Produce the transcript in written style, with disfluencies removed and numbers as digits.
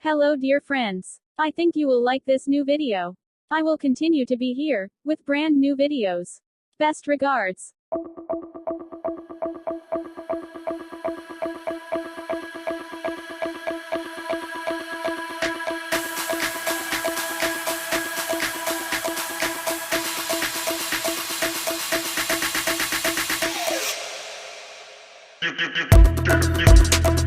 Hello dear friends. I think you will like this new video. I will continue to be here, with brand new videos. Best regards. You